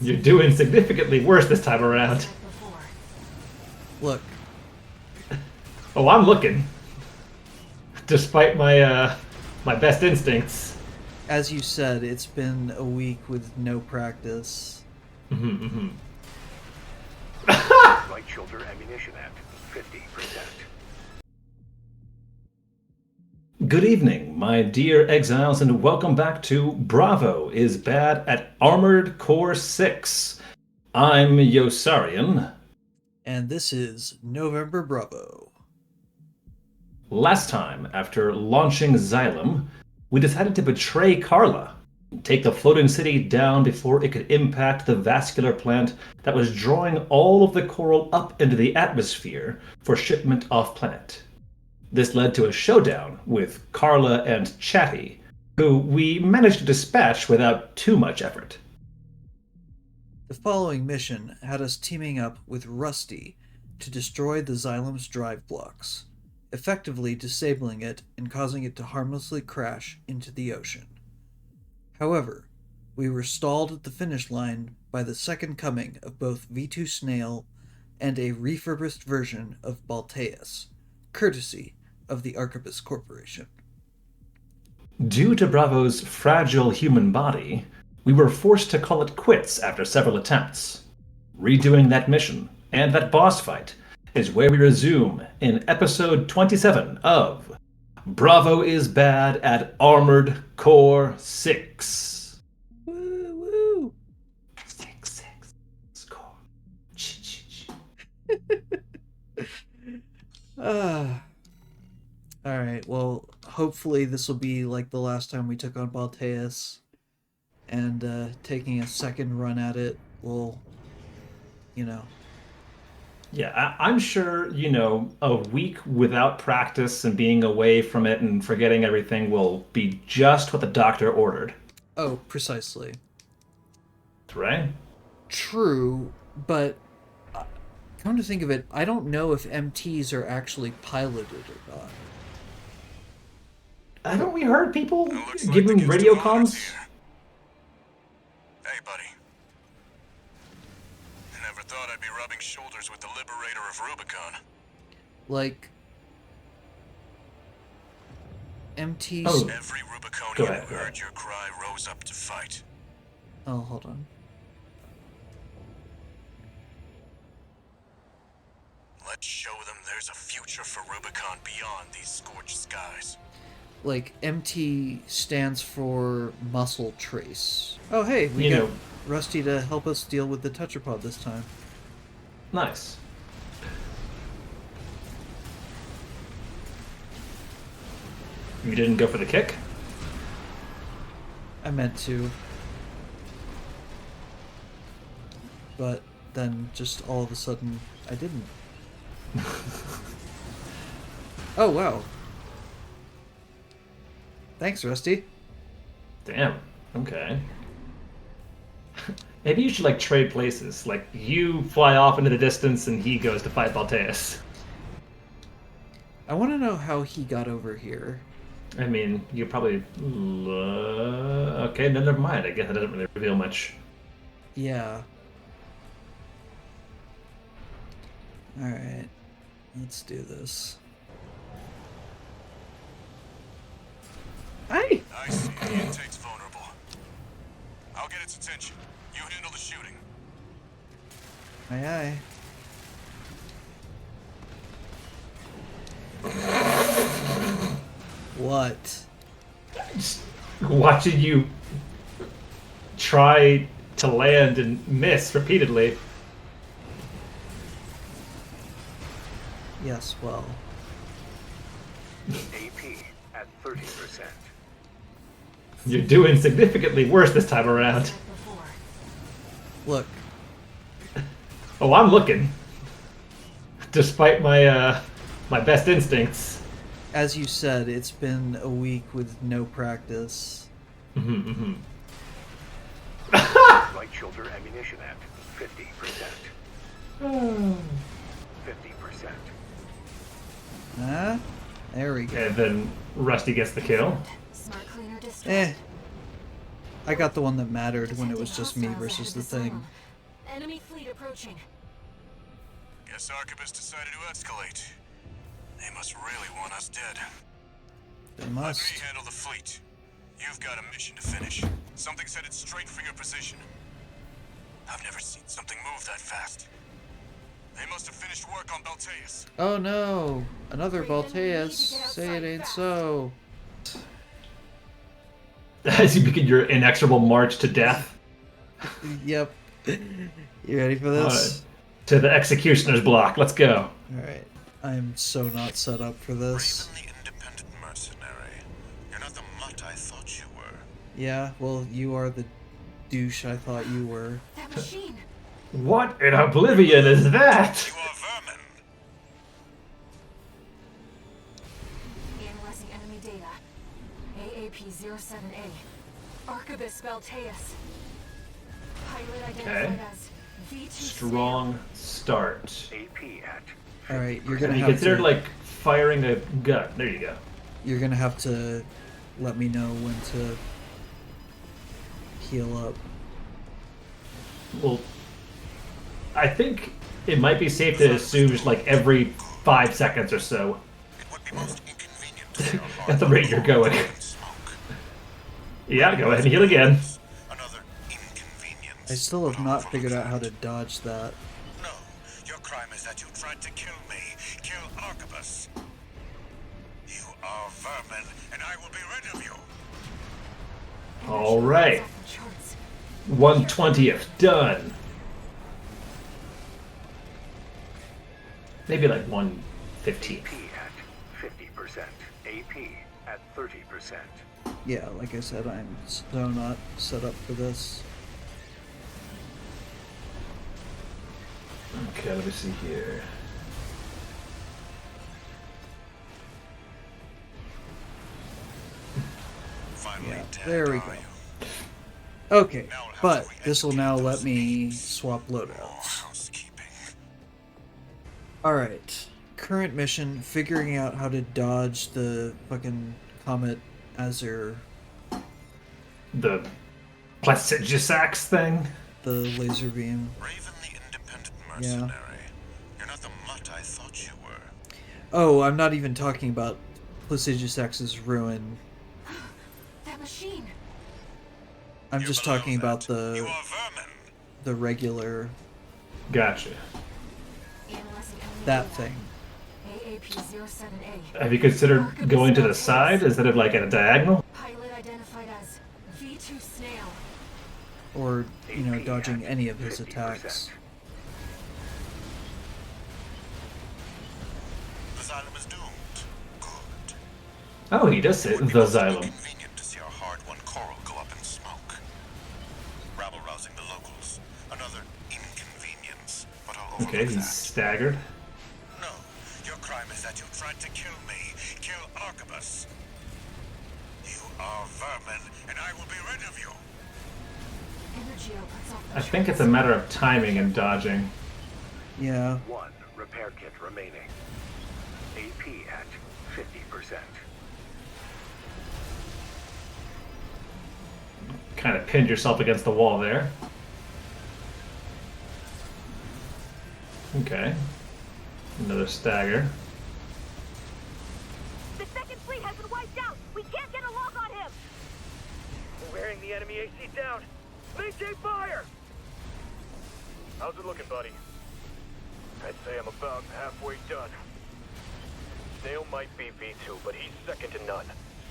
You're doing significantly worse this time around. Look, Oh, I'm looking. Despite my best instincts. as you said, it's been a week with no practice. Light shoulder ammunition at 50%. Good evening, my dear exiles, and welcome back to Bravo is Bad at Armored Core 6. I'm Yosarian. And this is November Bravo. Last time, after launching Xylem, we decided to betray Carla, take the floating city down before it could impact the vascular plant that was drawing all of the coral up into the atmosphere for shipment off-planet. This led to a showdown with Carla and Chatty, who we managed to dispatch without too much effort. The following mission had us teaming up with Rusty to destroy the Xylem's drive blocks, effectively disabling it and causing it to harmlessly crash into the ocean. However, we were stalled at the finish line by the second coming of both V.2 Snail and a refurbished version of Balteus, courtesy of the Arquebus Corporation. Due to Bravo's fragile human body, we were forced to call it quits after several attempts. Redoing that mission and that boss fight is where we resume in episode 27 of Bravo is Bad at Armored Core 6. Woo woo! 6 score. Alright, well, hopefully this will be like the last time we took on Balteus, and taking a second run at it will, Yeah, I'm sure, a week without practice and being away from it and forgetting everything will be just what the doctor ordered. Oh, precisely. Right? True, but come to think of it, I don't know if MTs are actually piloted or not. Haven't we heard people Looks like giving the Houston radio Rockets comms? here. Hey, buddy. I never thought I'd be rubbing shoulders with the Liberator of Rubicon. Like, MTs... Oh. Every Go Rubiconian ahead, who go ahead. heard your cry rose up to fight. Oh, hold on. Let's show them there's a future for Rubicon beyond these scorched skies. Like, MT stands for muscle trace. Oh, hey, we You got know- Rusty to help us deal with the Tetrapod this time. Nice. You didn't go for the kick? I meant to. But then just all of a sudden, I didn't. Oh, wow. Thanks, Rusty. Damn. Okay. Maybe you should trade places. Like you fly off into the distance and he goes to fight Balteus. I want to know how he got over here. I mean, you probably. Okay, no, never mind. I guess that doesn't really reveal much. Yeah. Alright. Let's do this. Hey! I see the intake's vulnerable. I'll get its attention. You handle the shooting. Aye aye. What? Just watching you try to land and miss repeatedly. Yes, well. AP at 30%. You're doing significantly worse this time around. Look, Oh, I'm looking. Despite my best instincts. as you said, it's been a week with no practice. Light shoulder ammunition at 50%. 50%. Huh? There we go. And then Rusty gets the kill. Smart cleaner destroyed. Eh. I got the one that mattered when it was just me versus the thing. Enemy fleet approaching. Guess Arquebus decided to escalate. They must really want us dead. They Let must. me handle the fleet. You've got a mission to finish. Something's headed straight for your position. I've never seen something move that fast. They must have finished work on Balteus. Oh no! Another Balteus. Say it ain't so. As you begin your inexorable march to death. Yep. You ready for this? To the executioner's block. Let's go. Alright. I'm so not set up for this. Raven the independent mercenary. You're not the mutt I thought you were. Yeah, well, you are the douche I thought you were. That machine. What in oblivion is that? You are vermin. Analyzing enemy data. AAP-07A. Arquebus Balteus. Pilot identified as V.2 Strong start. AP at Alright, you're Can gonna you have consider to like firing a gun? There you go. you're gonna have to let me know when to heal up. Well, I think it might be safe to assume just like every 5 seconds or so. It would be most inconvenient to see our At the rate you're going. smoke. Yeah, go ahead and heal again. Another inconvenience. I still have not figured out how to dodge that. No, your crime is that you tried to kill me. Kill Arquebus. You are vermin, and I will be rid of you. All right. off the charts. 1/20th done. Maybe like 1/15th. AP at 50%. AP at 30%. Yeah, like I said, I'm so not set up for this. Okay, let me see here. Finally Yeah, dead, there we are go. you? Okay, Now we'll have but to this will re-educate now those let me idiots. swap More loadouts. housekeeping. Alright, current mission, figuring out how to dodge the fucking Comet Azure, The Placidusax thing. the laser beam. Raven the independent mercenary. You're not the mutt I thought you were. Oh, I'm not even talking about Placidusax's ruin. That machine. I'm You're just below talking about that. You the are vermin. regular, Gotcha. Analyzing enemy that data. thing. AAP-07A. Have you considered going to the side instead of like at a diagonal? Pilot identified as V.2 Snail. Or, you know, AP dodging at any of his 50%. attacks. The Xylem is doomed. Good. Oh, he does say It would be the most Xylem. inconvenient to see our hard-won coral go up in smoke. Rabble-rousing the locals. Another inconvenience, but I'll overlook Okay, he's that. staggered. No, your crime is that you tried to kill me. Kill Arquebus. You are vermin, and I will be rid of you. Energy outputs off the I think it's a matter of timing and dodging. Yeah. 1 repair kit remaining. AP at 50%. Kind of pinned yourself against the wall there. Okay. Another stagger. The second fleet has been wiped out! We can't get a lock on him! We're wearing the enemy AC down. Maintain fire! How's it looking, buddy? I'd say I'm about halfway done. Snail might be V2, but he's second to none.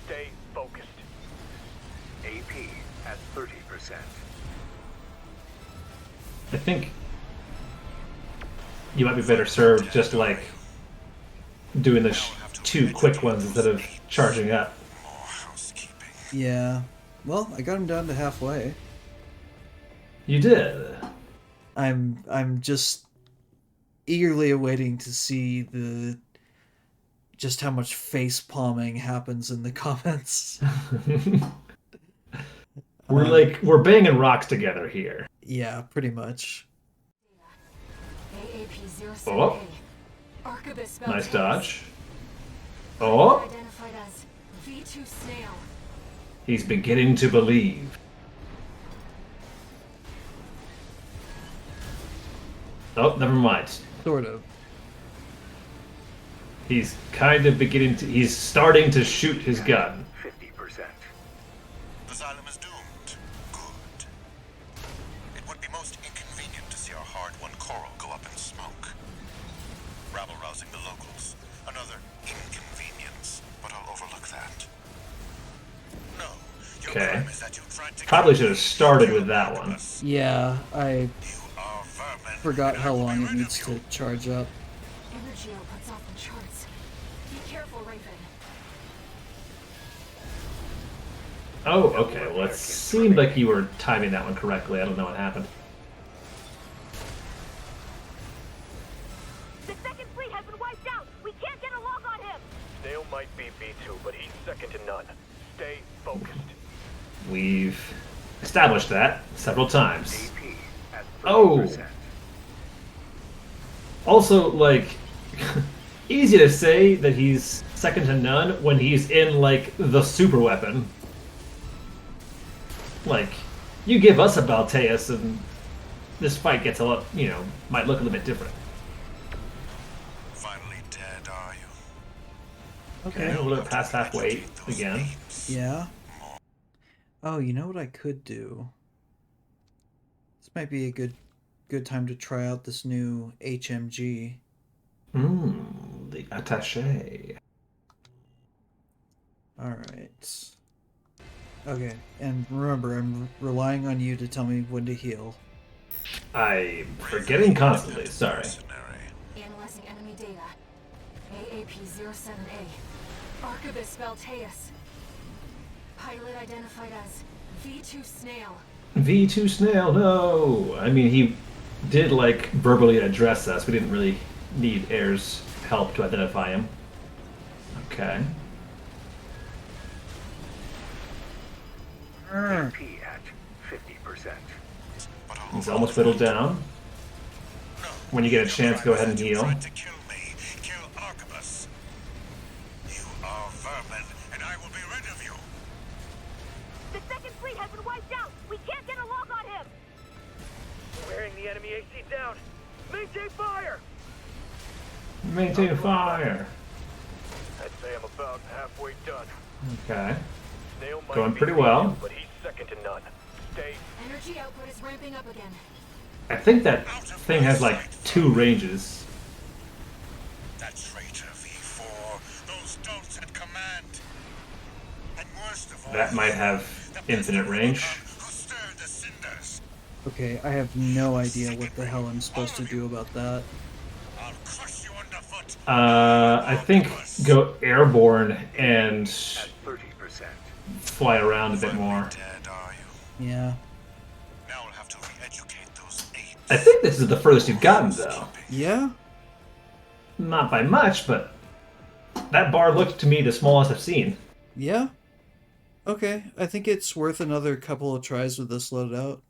Stay focused. AP at 30%. I think you might be better served just like doing the 2 quick ones instead of charging up. More housekeeping. Yeah. Well, I got him down to halfway. You did. I'm just eagerly awaiting to see the just how much face palming happens in the comments. We're banging rocks together here. Yeah, pretty much. AAP-07A. Oh. Arquebus Nice Balteus. dodge. Oh, Identified as V.2 Snail. he's beginning to believe. Oh, never mind. Sort of. He's kind of beginning to. He's starting to shoot his gun. 50%. The Xylem is doomed. Good. It would be most inconvenient to see our hard-won coral go up in smoke. Rabble-rousing the locals. Another inconvenience, but I'll overlook that. No, your Okay. crime is that you tried to Probably kill should have me. started with that one. Yeah, I You are vermin, forgot and I how will be long it rid needs of to you. charge up. Energy output's off the charts. Be careful, Raven. Oh, okay. Well, it seemed like you were timing that one correctly. I don't know what happened. The second fleet has been wiped out. We can't get a lock on him. Snail might be V2, but he's second to none. Stay focused. We've established that several times. AP at 30%. Oh. Also, like, easy to say that he's second to none when he's in, like, the super weapon. Like, you give us a Balteus and this fight gets a lot, might look a little bit different. Finally dead, are you? Okay, a little bit past halfway again. Yeah. Oh, you know what I could do? This might be a good time to try out this new HMG. The attaché. Alright. Okay, and remember, I'm relying on you to tell me when to heal. I'm forgetting constantly, sorry. Analyzing enemy data. AAP-07A. Arquebus Balteus. Pilot identified as V.2 Snail. V.2 Snail, no! I mean, he did, like, verbally address us. We didn't really need Air's help to identify him. Okay. AP at 50%. He's almost whittled down. When you get a chance, go ahead and heal. To kill me, kill Arquebus. You are vermin, and I will be rid of you. The second fleet has been wiped out. We can't get a lock on him. Wearing the enemy AC down. Maintain fire! Maintain fire. I'd say I'm about halfway done. Okay. Snail might Going be pretty V2, well. but he's second to none. Stay. Energy output is ramping up again. I think that thing has, like, 2 ranges. That traitor V4, those dolts at command. And worst of all, That might have the infinite range. who stirred the cinders. Okay, I have no idea what the hell I'm supposed to do about that. I'll crush you underfoot. I think go airborne and At 30%. fly around a bit more. Dead, are you? Yeah. Now we'll have to re-educate those apes. I think this is the furthest you've gotten, though. Yeah? Not by much, but that bar looked to me the smallest I've seen. Yeah? Okay, I think it's worth another couple of tries with this loaded out.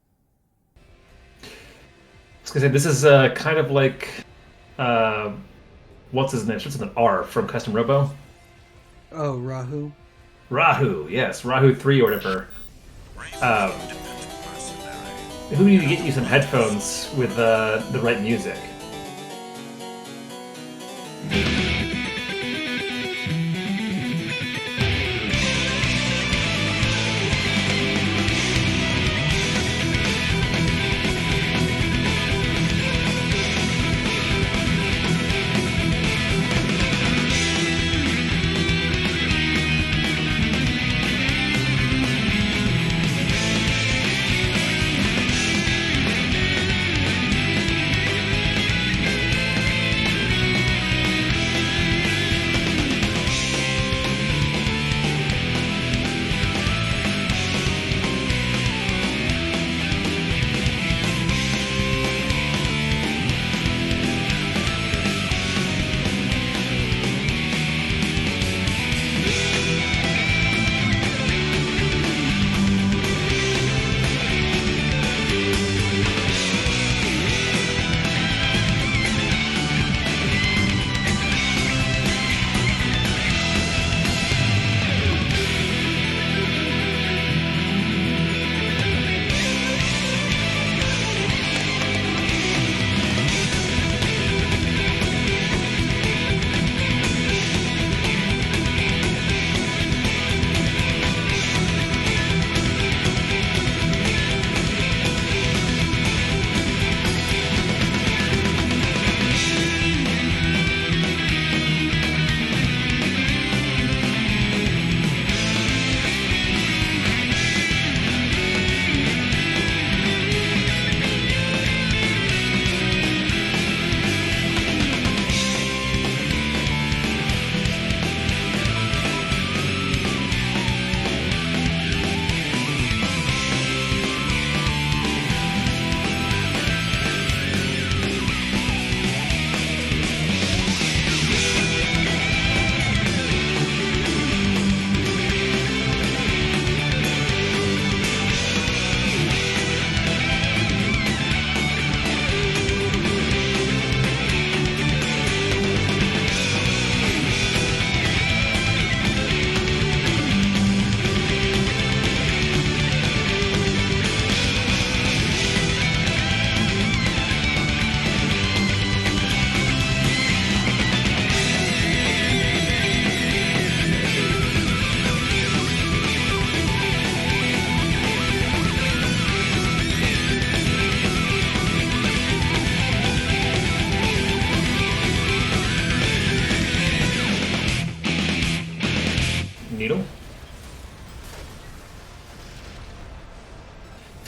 I was gonna say, this is kind of like, what's his name? Starts with an R from Custom Robo. Oh, Rahu? Rahu, yes, Rahu 3 or whatever. Who need to get you some headphones with the right music?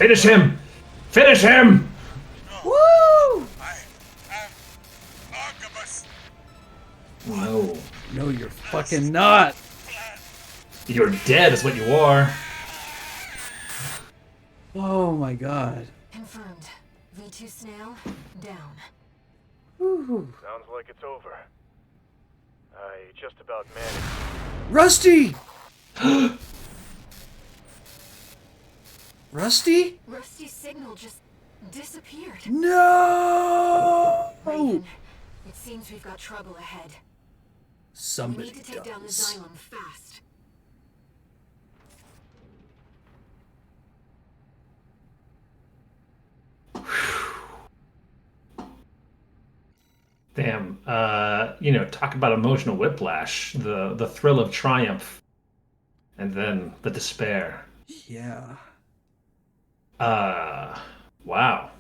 Finish him! Finish him! Woo! I am Arquebus No. No, you're fucking not. You're dead is what you are. Oh my god. Confirmed. V.2 Snail, down. Woo. Sounds like it's over. I just about managed. Rusty! Rusty? Rusty's signal just disappeared. No! Raven, it seems we've got trouble ahead. We Somebody need to take down the does. Xylem fast. Damn. Talk about emotional whiplash. The thrill of triumph. And then the despair. Yeah. Wow.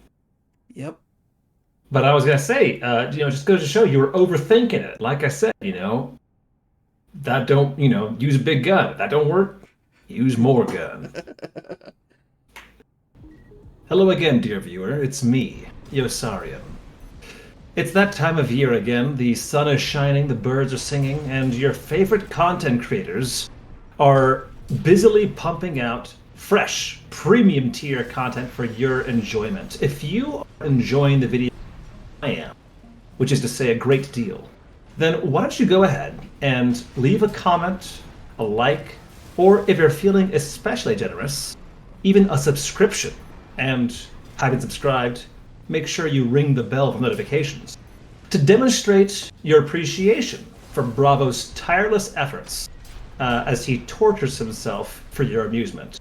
Yep. But I was gonna say, just goes to show you were overthinking it. Like I said, that don't, use a big gun. If that don't work, use more gun. Hello again, dear viewer. It's me, Yosarian. It's that time of year again. The sun is shining, the birds are singing, and your favorite content creators are busily pumping out fresh, premium tier content for your enjoyment. If you are enjoying the video I am, which is to say a great deal, then why don't you go ahead and leave a comment, a like, or if you're feeling especially generous, even a subscription. And having subscribed, make sure you ring the bell for notifications to demonstrate your appreciation for Bravo's tireless efforts as he tortures himself for your amusement.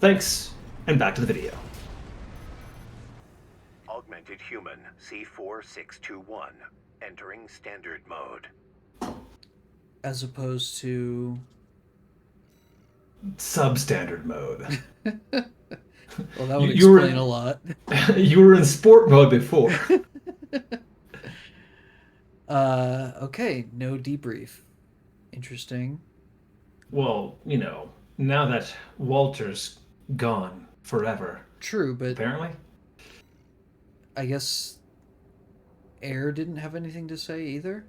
Thanks, and back to the video. Augmented human C4621. Entering standard mode. As opposed to... Substandard mode. Well, that would You were- explain a lot. You were in sport mode before. Okay, no debrief. Interesting. Well, now that Walter's gone forever, True, but apparently. I guess Air didn't have anything to say either?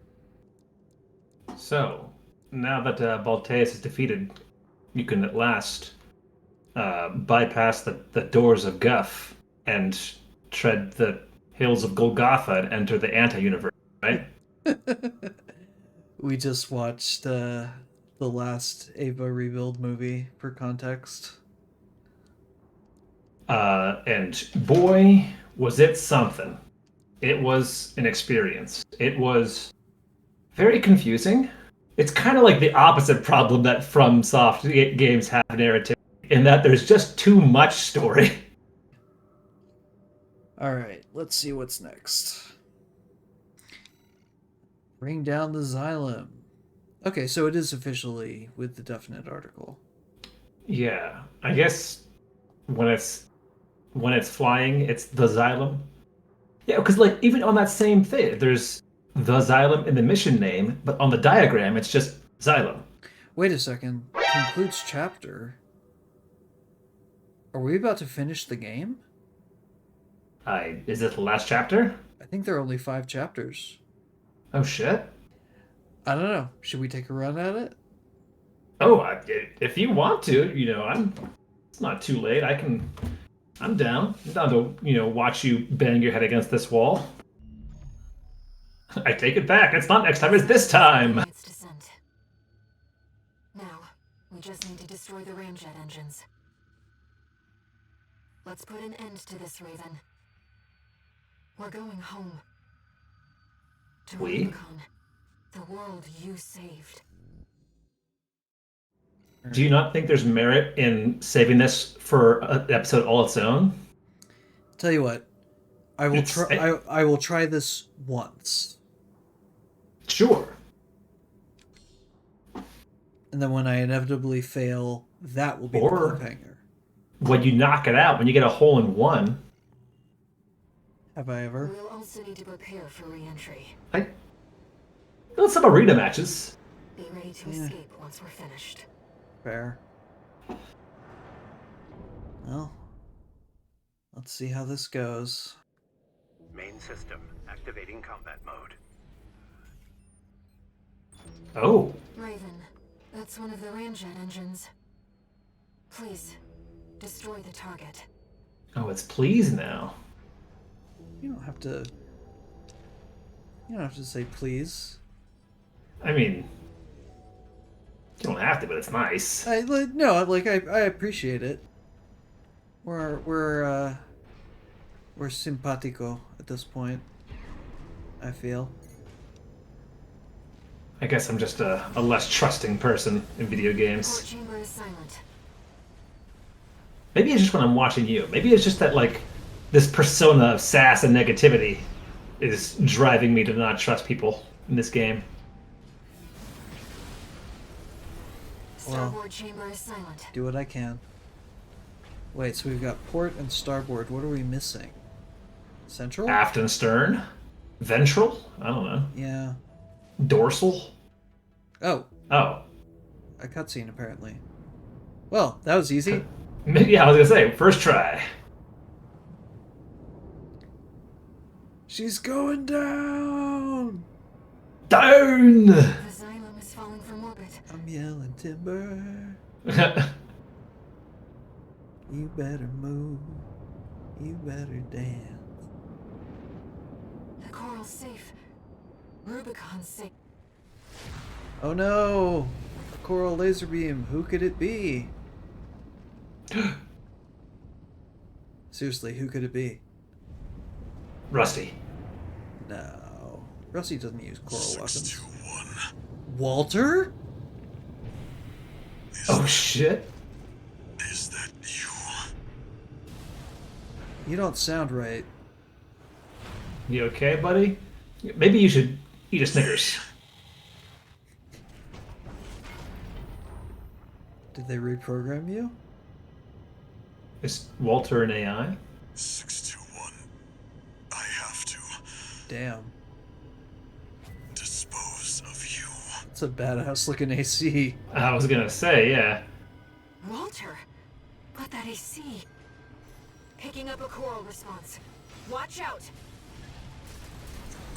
So, now that Balteus is defeated, you can at last bypass the doors of Guff and tread the hills of Golgotha and enter the anti-universe, right? We just watched the last Ava Rebuild movie, for context. And boy, was it something. It was an experience. It was very confusing. It's kind of like the opposite problem that FromSoft games have narrative, in that there's just too much story. Alright, let's see what's next. Bring down the Xylem. Okay, so it is officially with the definite article. Yeah, I guess when it's flying, it's the Xylem. Yeah, because even on that same thing, there's the Xylem in the mission name, but on the diagram, it's just Xylem. Wait a second. Concludes chapter. Are we about to finish the game? Is it the last chapter? I think there are only 5 chapters. Oh shit. I don't know. Should we take a run at it? Oh, if you want to, it's not too late. I'm down. I'm down to, watch you bang your head against this wall. I take it back. It's not next time, it's this time. Its descent. Now, we just need to destroy the ramjet engines. Let's put an end to this, Raven. We're going home. To We? Rubicon. The world you saved. Do you not think there's merit in saving this for an episode all its own? Tell you what. I will It's- try I will try this once. Sure. And then when I inevitably fail, that will be Or- the cliffhanger. When you knock it out, when you get a hole in one, Have I ever? We'll also need to prepare for re-entry. let's have arena matches. Be ready to Yeah. escape once we're finished. Fair. Well, Let's see how this goes. Main system activating combat mode. Oh, Raven, that's one of the ramjet engines. Please, destroy the target. oh, it's please now. You don't have to. You don't have to say please. I mean, you don't have to, but it's nice. I appreciate it. We're simpatico at this point. I feel. I guess I'm just a less trusting person in video games. Port chamber is silent. Maybe it's just when I'm watching you. Maybe it's just that, like, this persona of sass and negativity is driving me to not trust people in this game. Well, Starboard chamber is silent. do what I can. Wait, so we've got port and starboard. What are we missing? Central? Aft and stern? Ventral? I don't know. Yeah. Dorsal? Oh, Oh. a cutscene apparently. Well, that was easy. Yeah, I was gonna say, first try. She's going down! Down! The Xylem is falling from orbit. I'm yelling timber. You better move. You better dance. The coral's safe. Rubicon's safe. Oh no! A coral laser beam. Who could it be? Seriously, who could it be? Rusty. No. Rusty doesn't use coral weapons. 621. Walter? Oh shit. Is that you? You don't sound right. You okay, buddy? Maybe you should eat a Snickers. Did they reprogram you? Is Walter an AI? 621. I have to Damn. dispose of you. It's a badass looking AC. I was gonna say, yeah. Walter! Got that AC. Picking up a coral response. Watch out!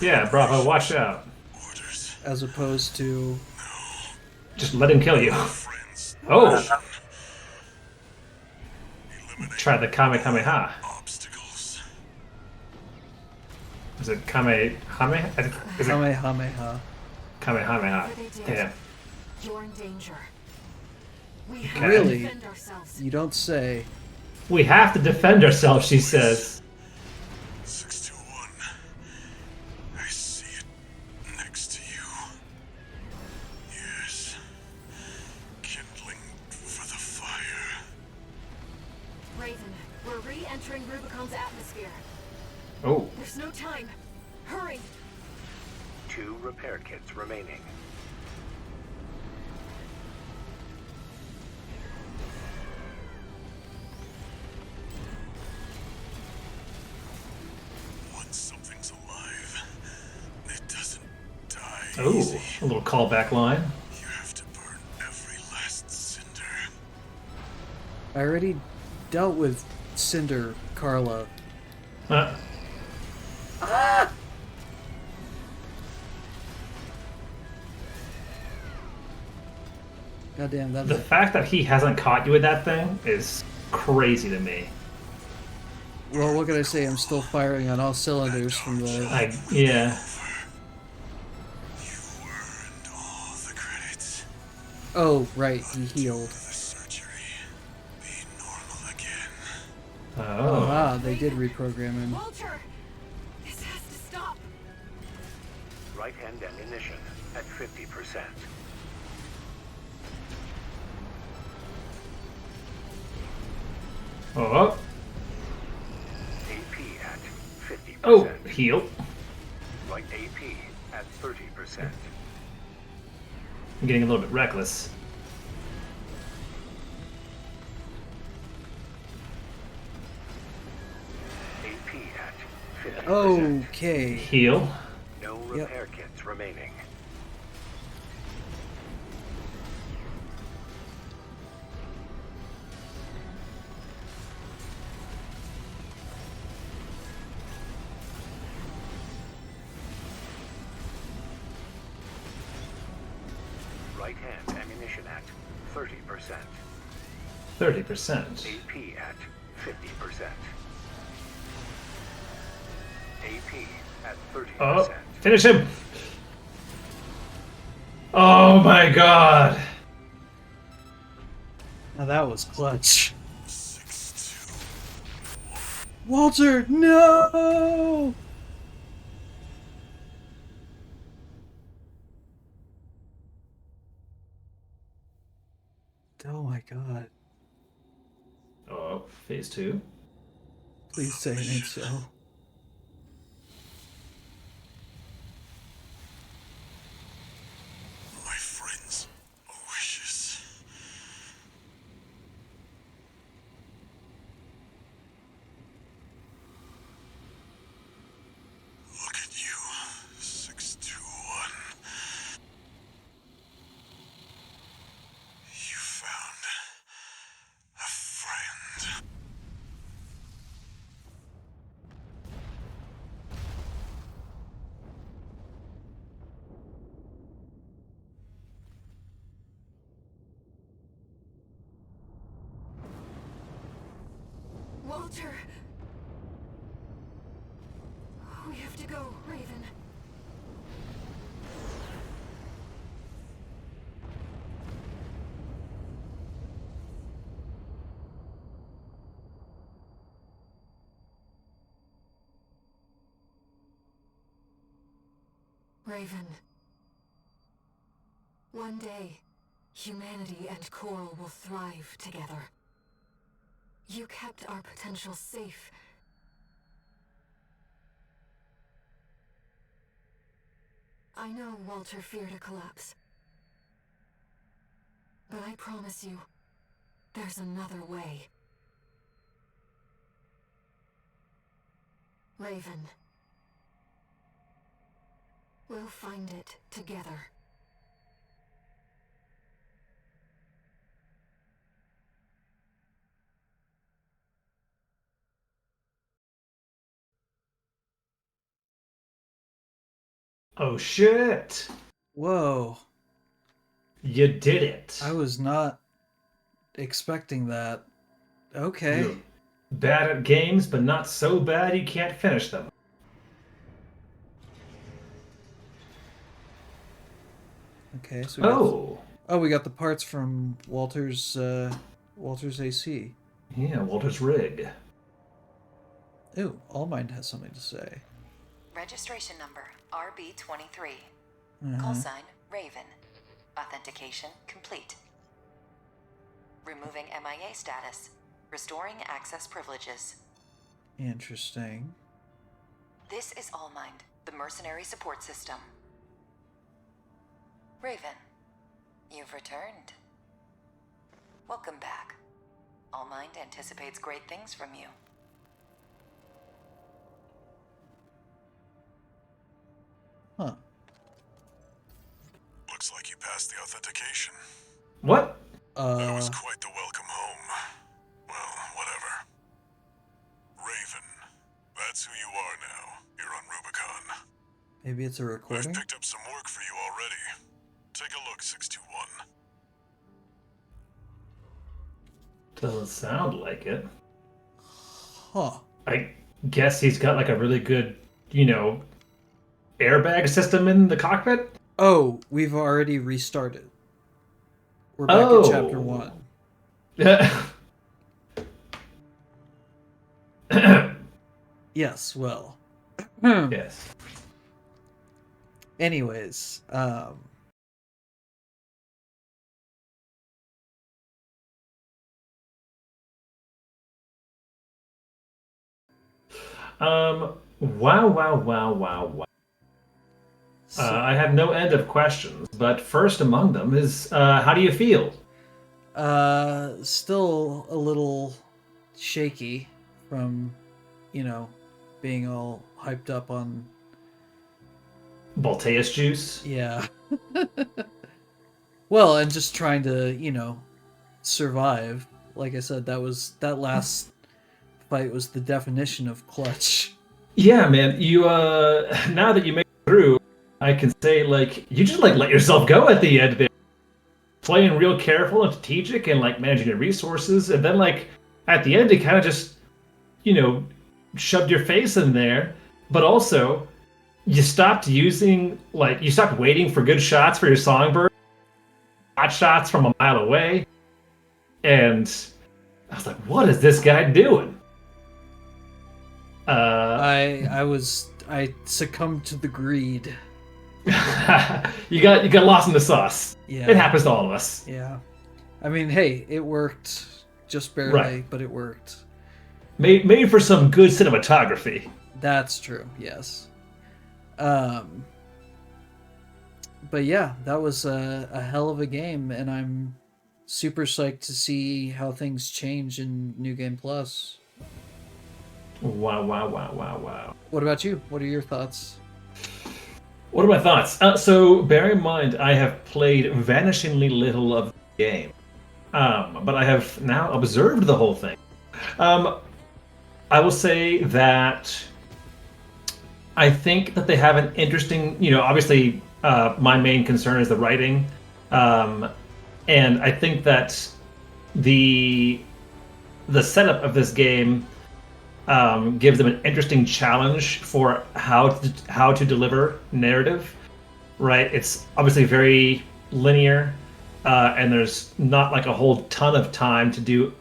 Yeah, Bravo, watch out. Orders. As opposed to. Just let him kill you. Friends. Oh, Eliminate try the Kamehameha. obstacles. Is it Kamehameha? Is it Kamehameha. Kamehameha? Whatever they did, Yeah. you're in danger. We have Okay. Really? to defend ourselves. You don't say. We have to defend ourselves, she says. 621. I see it next to you. Yes. Kindling for the fire. Raven, we're re-entering Rubicon's atmosphere. Oh, There's no time. Hurry! 2 repair kits remaining. Once something's alive, it doesn't die oh, easy. a little callback line. You have to burn every last cinder. I already dealt with Cinder, Carla. Uh, Goddamn, that. the fact that he hasn't caught you with that thing is crazy to me. Well, what can I say? I'm still firing on all cylinders from the. Yeah. You earned all the credits. Oh, right, he healed. The surgery. Be normal again. Oh. Ah, they did reprogram him. Walter! This has to stop! Right hand ammunition at 50%. Oh. AP at 50%. Oh, heal. Right AP at 30%. I'm getting a little bit reckless. AP at 50%. Okay. Heal. No repair kits remaining. Right hand ammunition at 30%. 30%. AP at 50%. AP at 30%. Oh, finish him! Oh my god! Now that was clutch. Walter, no! Oh my god. Oh, phase 2. Please say it ain't so. My friends' wishes. Look at you, 621. You found a friend. Walter! We have to go, Raven. Raven. One day, humanity and Coral will thrive together. You kept our potential safe. I know Walter feared a collapse. But I promise you, there's another way. Raven. We'll find it together. Oh shit! Whoa. You did it! I was not expecting that. Okay. You're bad at games, but not so bad you can't finish them. Okay, so we got, Oh! we got the parts from Walter's AC. Yeah, Walter's rig. Ooh, Allmind has something to say. Registration number RB23. Uh-huh. Call sign Raven. Authentication complete. Removing MIA status. Restoring access privileges. Interesting. This is Allmind, the mercenary support system. Raven, you've returned. Welcome back. Allmind anticipates great things from you. Huh. Looks like you passed the authentication. What? That was quite the welcome home. Well, whatever. Raven, that's who you are now. You're on Rubicon. Maybe it's a I've recording? picked up some work for you already. Take a look, 621. Doesn't sound like it. Huh. I guess he's got like a really good, airbag system in the cockpit? Oh, we've already restarted. We're back at chapter 1. Yes, well. Yes. Anyways, Wow. I have no end of questions, but first among them is, how do you feel? still a little shaky from, being all hyped up on, Balteus juice? yeah. Well, and just trying to, survive. Like I said, that last fight was the definition of clutch. Yeah, man, you, now that you made it through, I can say, you just, let yourself go at the end there. playing real careful and strategic and like managing your resources, and then like at the end, you kind of just shoved your face in there, but also you stopped you stopped waiting for good shots for your songbird, hot shots from a mile away, and I was like, what is this guy doing? I succumbed to the greed. you got lost in the sauce. Yeah. It happens to all of us. Yeah. I mean, hey, it worked. Just barely, Right. but it worked. Made for some good cinematography. That's true, yes. But yeah, that was a hell of a game, and I'm super psyched to see how things change in New Game Plus. Wow. What about you? What are your thoughts? What are my thoughts? So bear in mind, I have played vanishingly little of the game. But I have now observed the whole thing. I will say that I think that they have an interesting, obviously my main concern is the writing. And I think that the setup of this game gives them an interesting challenge for how to deliver narrative, right? It's obviously very linear, and there's not like a whole ton of time to do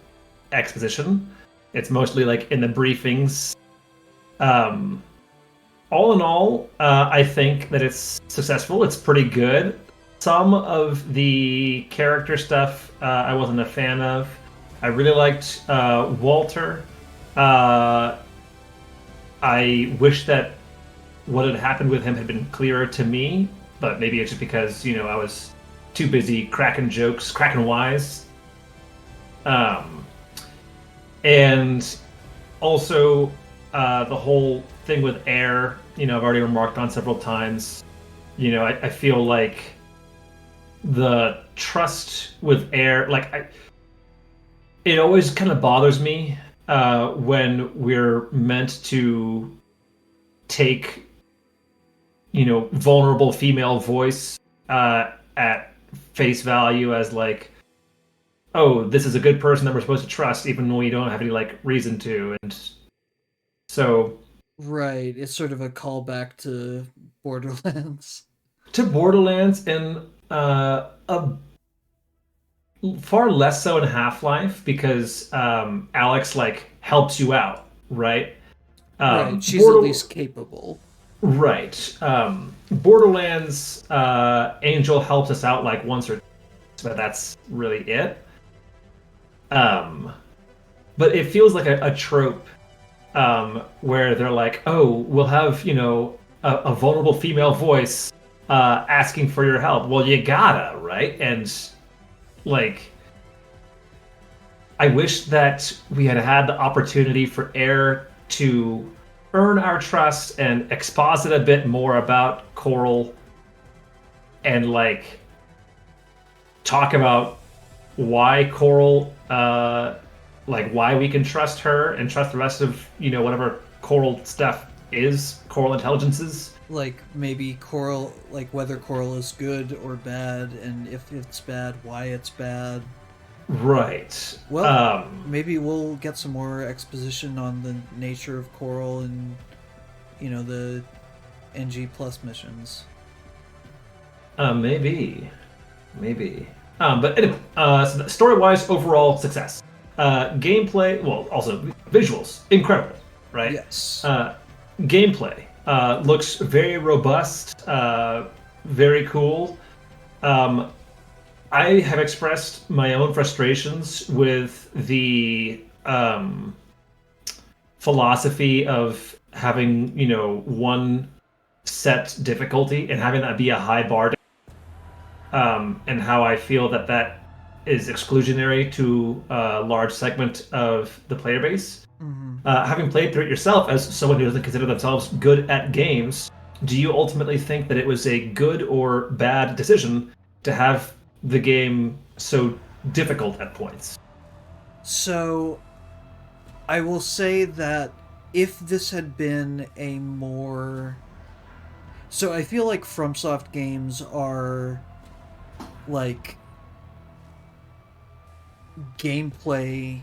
exposition. It's mostly like in the briefings. All in all, I think that it's successful. It's pretty good. Some of the character stuff I wasn't a fan of. I really liked Walter. I wish that what had happened with him had been clearer to me, but maybe it's just because, I was too busy cracking jokes, cracking wise. And also the whole thing with Air, I've already remarked on several times. I feel like the trust with Air, it always kind of bothers me when we're meant to take, vulnerable female voice at face value as like, oh, this is a good person that we're supposed to trust, even though we don't have any reason to, and so. Right, it's sort of a callback to Borderlands. To Borderlands, and far less so in Half-Life because Alex helps you out, right? Right, she's at least capable. Right. Borderlands, Angel helps us out once or twice, but that's really it. But it feels like a trope where they're like, oh, we'll have a vulnerable female voice asking for your help. Well, you gotta, right? And I wish that we had had the opportunity for Air to earn our trust and exposit a bit more about Coral and talk about why Coral, why we can trust her and trust the rest of whatever Coral stuff is, Coral intelligences. Maybe Coral, whether Coral is good or bad, and if it's bad, why it's bad. Right. Well, maybe we'll get some more exposition on the nature of Coral and, the NG Plus missions. Maybe. But anyway, so story-wise, overall success. Gameplay, well, also visuals, incredible, right? Yes. Gameplay looks very robust, very cool. I have expressed my own frustrations with the philosophy of having, one set difficulty and having that be a high bar, and how I feel that is exclusionary to a large segment of the player base. Mm-hmm. Having played through it yourself, as someone who doesn't consider themselves good at games, do you ultimately think that it was a good or bad decision to have the game so difficult at points? So, I will say that if this had been a more... So I feel like FromSoft games are gameplay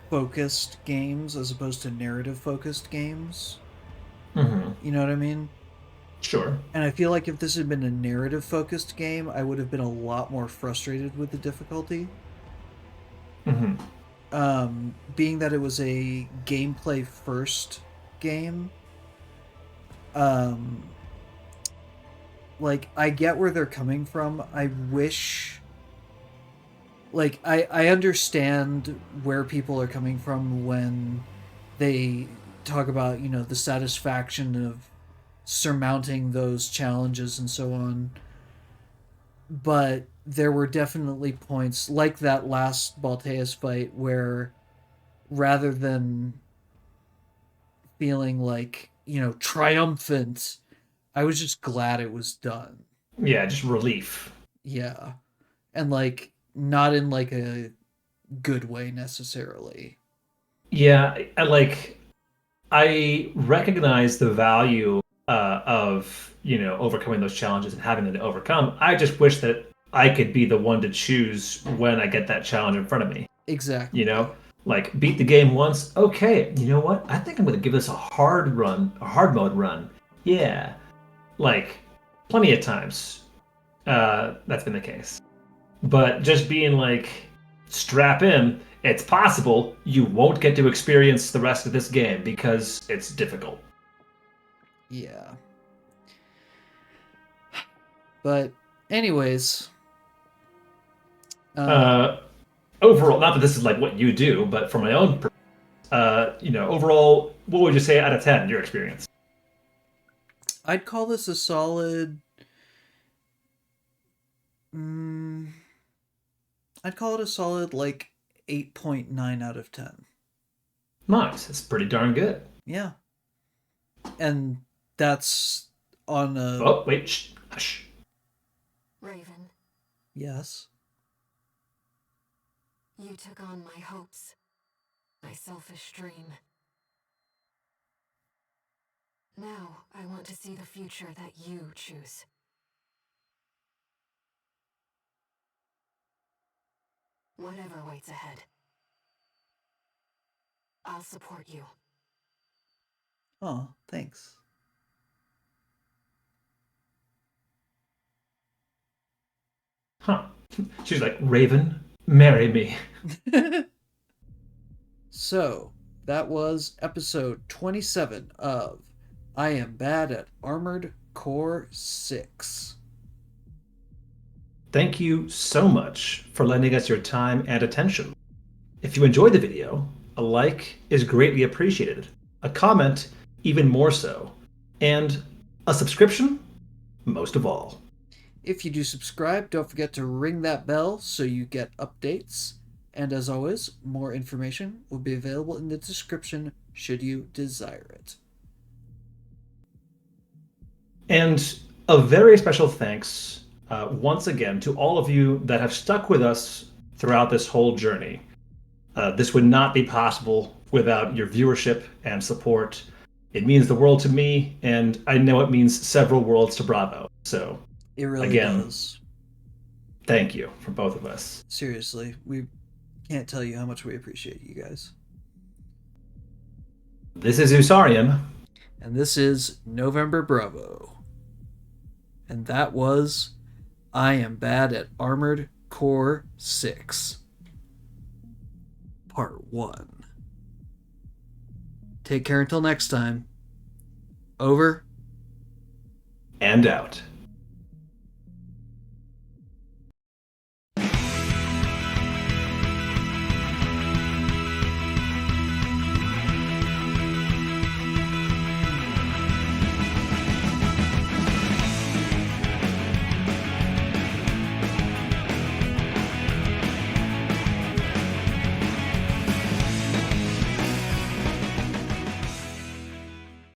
focused games as opposed to narrative focused games. Mm-hmm. You know what I mean? Sure. And I feel like if this had been a narrative focused game, I would have been a lot more frustrated with the difficulty. Mm-hmm. Being that it was a gameplay first game, um, like I get where they're coming from. I wish, like, I understand where people are coming from when they talk about, you know, the satisfaction of surmounting those challenges and so on. But there were definitely points like that last Balteus fight where rather than feeling like, you know, triumphant, I was just glad it was done. Yeah, just relief. Yeah. And like not in like a good way necessarily. Yeah, I recognize the value of overcoming those challenges and having them to overcome. I just wish that I could be the one to choose when I get that challenge in front of me. Exactly. You know, like beat the game once. Okay, you know what? I think I'm going to give this a hard run, a hard mode run. Yeah, like plenty of times that's been the case. But just being like, strap in, it's possible you won't get to experience the rest of this game because it's difficult. Yeah. But anyways, Uh, Overall, not that this is like what you do, but for my own, overall, what would you say out of 10, your experience? I'd call this a solid. Mm, I'd call it a solid like 8.9 out of 10. Nice. It's pretty darn good. Yeah. And that's on a. Oh, wait. Shh, hush. Raven, Yes. you took on my hopes, my selfish dream. Now I want to see the future that you choose. Whatever waits ahead, I'll support you. Oh, thanks. Huh. She's like, Raven, marry me. So, that was episode 27 of I Am Bad at Armored Core 6. Thank you so much for lending us your time and attention. If you enjoyed the video, a like is greatly appreciated, a comment even more so, and a subscription most of all. If you do subscribe, don't forget to ring that bell so you get updates. And as always, more information will be available in the description should you desire it. And a very special thanks once again to all of you that have stuck with us throughout this whole journey. This would not be possible without your viewership and support. It means the world to me, and I know it means several worlds to Bravo. So, It really again, does. Thank you from both of us. Seriously, we can't tell you how much we appreciate you guys. This is Usarian. And this is November Bravo. And that was I Am Bad at Armored Core 6. Part 1. Take care until next time. Over. And out.